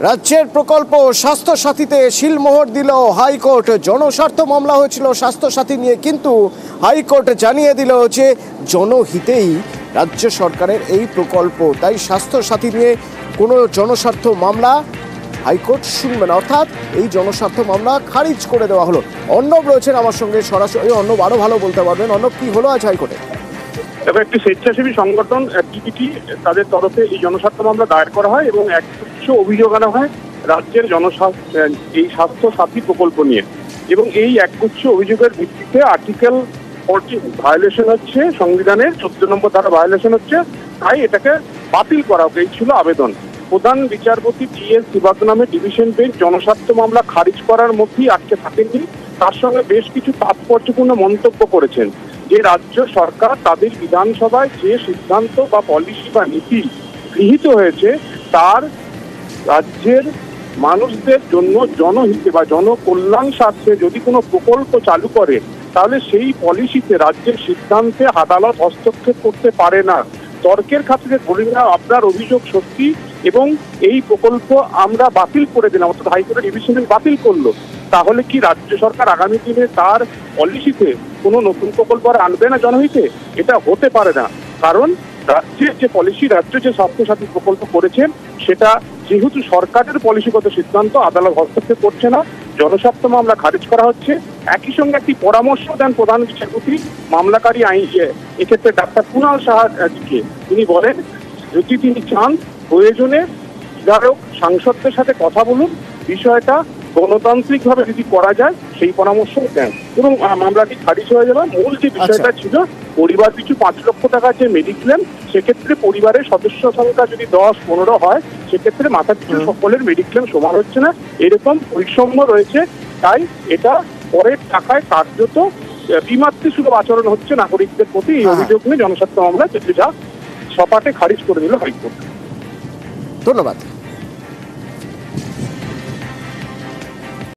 রাজ্যের প্রকল্প স্বাস্থ্য সাথীতে শিলমোহর দিল হাইকোর্ট। জনস্বার্থ মামলা হয়েছিল স্বাস্থ্য সাথী নিয়ে, কিন্তু হাইকোর্ট জানিয়ে দিল যে জনহিতেই রাজ্য সরকারের এই প্রকল্প, তাই স্বাস্থ্য সাথী নিয়ে কোনো জনস্বার্থ মামলা হাইকোর্ট শুনবে না, অর্থাৎ এই জনস্বার্থ মামলা খারিজ করে দেওয়া হলো। অর্ণব রয়েছেন আমার সঙ্গে সরাসরি। অর্ণব আরো ভালো বলতে পারবেন। অর্ণব, কি হলো আজ হাইকোর্টে? এবার একটি স্বেচ্ছাসেবী সংগঠন টিপিটি তাদের তরফে এই জনস্বার্থ মামলা দায়ের করা হয় এবং একগুচ্ছ অভিযোগ আনা হয় রাজ্যের এই স্বাস্থ্য সাথী প্রকল্প নিয়ে। এবং এই একগুচ্ছ অভিযোগের ভিত্তিতে আর্টিকেল 14 ভায়োলেশন হচ্ছে, সংবিধানের 14 নম্বর ধারা ভায়োলেশন হচ্ছে, তাই এটাকে বাতিল করা হোক, এই ছিল আবেদন। প্রধান বিচারপতি টি.এস. শিবাগনামে ডিভিশন বেঞ্চ জনস্বার্থ মামলা খারিজ করার মধ্যেই আটকে থাকেননি, তার সঙ্গে বেশ কিছু তাৎপর্যপূর্ণ মন্তব্য করেছেন যে রাজ্য সরকার তাদের বিধানসভায় যে সিদ্ধান্ত বা পলিসি বা নীতি গৃহীত হয়েছে তার রাজ্যের মানুষদের জন্য জনহিতে বা জনকল্যাণ স্বার্থে যদি কোনো প্রকল্প চালু করে তাহলে সেই পলিসিতে রাজ্যের সিদ্ধান্তে আদালত হস্তক্ষেপ করতে পারে না। তর্কের খাতিরে ধরে নেওয়া আপনার অভিযোগ সত্যি এবং এই প্রকল্প আমরা বাতিল করে দিলাম, অর্থাৎ হাইকোর্টের ডিভিশন বাতিল করলো, তাহলে কি রাজ্য সরকার আগামী দিনে তার পলিসিতে কোনো নতুন প্রকল্প আর আনবে না জনহিতে? এটা হতে পারে না, কারণ রাজ্যের যে পলিসি, রাজ্য যে স্বাস্থ্যসাথী প্রকল্প করেছেন সেটা যেহেতু সরকারের পলিসিগত সিদ্ধান্ত, আদালত হস্তক্ষেপ করছে না, জনস্বার্থ মামলা খারিজ করা হচ্ছে। একই সঙ্গে একটি পরামর্শ দেন প্রধান বিচারপতি মামলাকারী এক্ষেত্রে ডাক্তার কুণাল সাহাকে। তিনি বলেন যদি তিনি চান প্রয়োজনে বিধায়ক সাংসদদের সাথে কথা বলুন, বিষয়টা গণতান্ত্রিকভাবে যদি করা যায় সেই পরামর্শ দেন এবং মামলাটি খারিজ হয়ে যাবে। মূল যে বিষয়টা ছিল পরিবার পিছু 5 লক্ষ টাকার যে মেডিক্লেম, সেক্ষেত্রে পরিবারের সদস্য সংখ্যা যদি 10-15 হয় সেক্ষেত্রে মাথা পিছু সকলের মেডিক্লেম সমান হচ্ছে না, এরকম বৈষম্য রয়েছে, তাই এটা পরের টাকায় কার্যত বিমাতৃসুলভ আচরণ হচ্ছে নাগরিকদের প্রতি। এই অভিযোগ নিয়ে জনস্বার্থ মামলা যা সপাটে খারিজ করে দিল হাইকোর্ট। ধন্যবাদ।